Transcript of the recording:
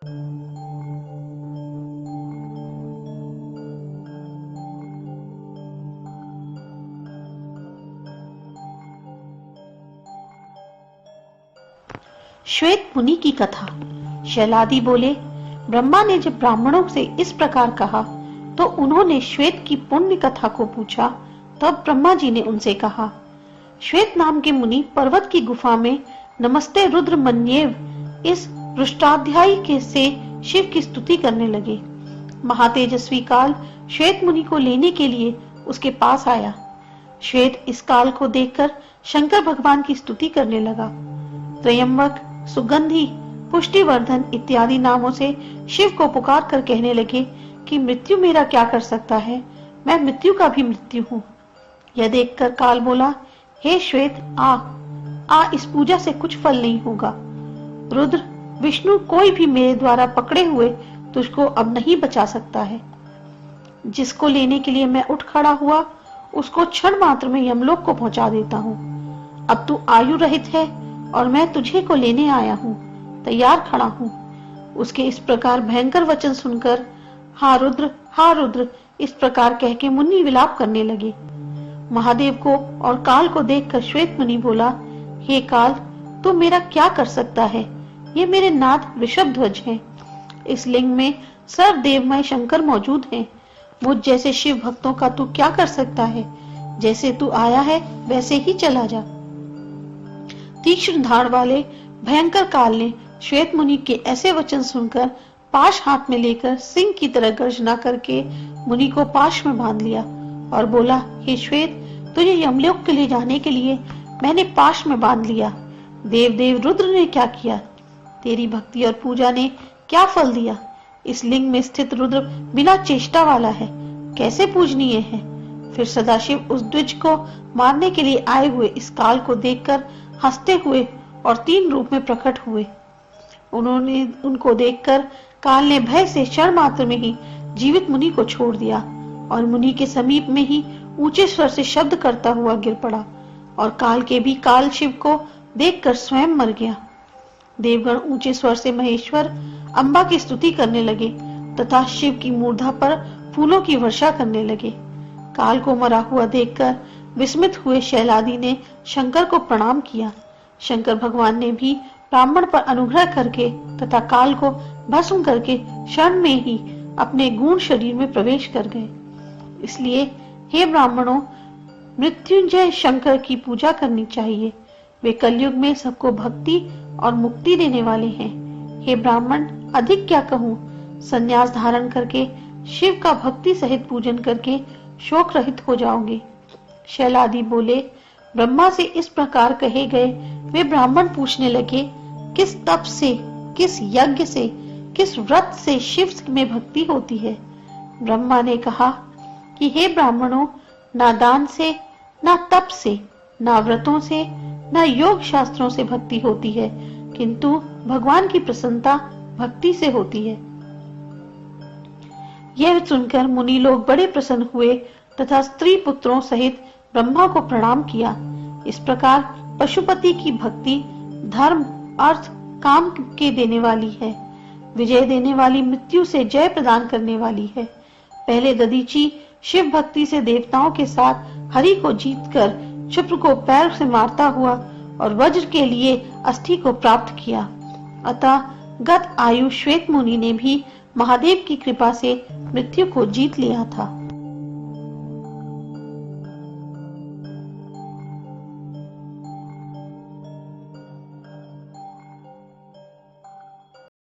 श्वेत मुनि की कथा। शैलादि बोले, ब्रह्मा ने जब ब्राह्मणों से इस प्रकार कहा तो उन्होंने श्वेत की पुण्य कथा को पूछा। तब ब्रह्मा जी ने उनसे कहा, श्वेत नाम के मुनि पर्वत की गुफा में नमस्ते रुद्र मन्येव इस पृष्ठाध्यायी के से शिव की स्तुति करने लगे। महातेजस्वी काल श्वेत मुनि को लेने के लिए उसके पास आया। श्वेत इस काल को देखकर शंकर भगवान की स्तुति करने लगा। त्रयंबक, सुगंधी, पुष्टिवर्धन इत्यादि नामों से शिव को पुकार कर कहने लगे कि मृत्यु मेरा क्या कर सकता है, मैं मृत्यु का भी मृत्यु हूँ। यह देखकर काल बोला, हे श्वेत, आ इस पूजा से कुछ फल नहीं होगा। रुद्र, विष्णु कोई भी मेरे द्वारा पकड़े हुए तुझको अब नहीं बचा सकता है। जिसको लेने के लिए मैं उठ खड़ा हुआ उसको क्षण मात्र में यमलोक को पहुंचा देता हूँ। अब तू आयु रहित है और मैं तुझे को लेने आया हूँ, तैयार खड़ा हूँ। उसके इस प्रकार भयंकर वचन सुनकर हा रुद्र इस प्रकार कह के मुनि विलाप करने लगे। महादेव को और काल को देखकर श्वेत मुनि बोला, हे काल, तू मेरा क्या कर सकता है? ये मेरे नाथ ऋषभ ध्वज हैं। इस लिंग में सर्व देवमय शंकर मौजूद हैं। मुझ जैसे शिव भक्तों का तू क्या कर सकता है? जैसे तू आया है वैसे ही चला जा। तीक्ष्ण धार वाले भयंकर काल ने श्वेत मुनि के ऐसे वचन सुनकर पाश हाथ में लेकर सिंह की तरह गर्जना करके मुनि को पाश में बांध लिया और बोला, हे श्वेत, तुझे यमलोक के लिए जाने के लिए मैंने पाश में बांध लिया। देव रुद्र ने क्या किया? तेरी भक्ति और पूजा ने क्या फल दिया? इस लिंग में स्थित रुद्र बिना चेष्टा वाला है, कैसे पूजनीय है? फिर सदाशिव उस द्विज को मारने के लिए आए हुए इस काल को देखकर हंसते हुए और 3 रूप में प्रकट हुए। उनको देखकर काल ने भय से क्षण मात्र में ही जीवित मुनि को छोड़ दिया और मुनि के समीप में ही ऊंचे स्वर से शब्द करता हुआ गिर पड़ा और काल के भी काल शिव को देखकर स्वयं मर गया। देवगण ऊंचे स्वर से महेश्वर अंबा की स्तुति करने लगे तथा शिव की मूर्धा पर फूलों की वर्षा करने लगे। काल को मरा हुआ देखकर विस्मित हुए शैलादि ने शंकर को प्रणाम किया। शंकर भगवान ने भी ब्राह्मण पर अनुग्रह करके तथा काल को भस्म करके क्षण में ही अपने गूढ़ शरीर में प्रवेश कर गए। इसलिए हे ब्राह्मणों, मृत्युंजय शंकर की पूजा करनी चाहिए। वे कलयुग में सबको भक्ति और मुक्ति देने वाले हैं। हे ब्राह्मण, अधिक क्या कहूँ, संन्यास धारण करके शिव का भक्ति सहित पूजन करके शोक रहित हो जाओगे। शैलादि बोले, ब्रह्मा से इस प्रकार कहे गए वे ब्राह्मण पूछने लगे, किस तप से, किस यज्ञ से, किस व्रत से शिव में भक्ति होती है? ब्रह्मा ने कहा कि हे ब्राह्मणों, ना दान से, ना तप से, ना व्रतों से, ना योग शास्त्रों से भक्ति होती है, किंतु भगवान की प्रसन्नता भक्ति से होती है। यह सुनकर मुनि लोग बड़े प्रसन्न हुए तथा स्त्री पुत्रों सहित ब्रह्मा को प्रणाम किया। इस प्रकार पशुपति की भक्ति धर्म, अर्थ, काम के देने वाली है, विजय देने वाली, मृत्यु से जय प्रदान करने वाली है। पहले दधीची शिव भक्ति से देवताओं के साथ हरि को जीतकर क्षिप्र को पैर से मारता हुआ और वज्र के लिए अस्थि को प्राप्त किया। अतः गत आयु श्वेत मुनि ने भी महादेव की कृपा से मृत्यु को जीत लिया था।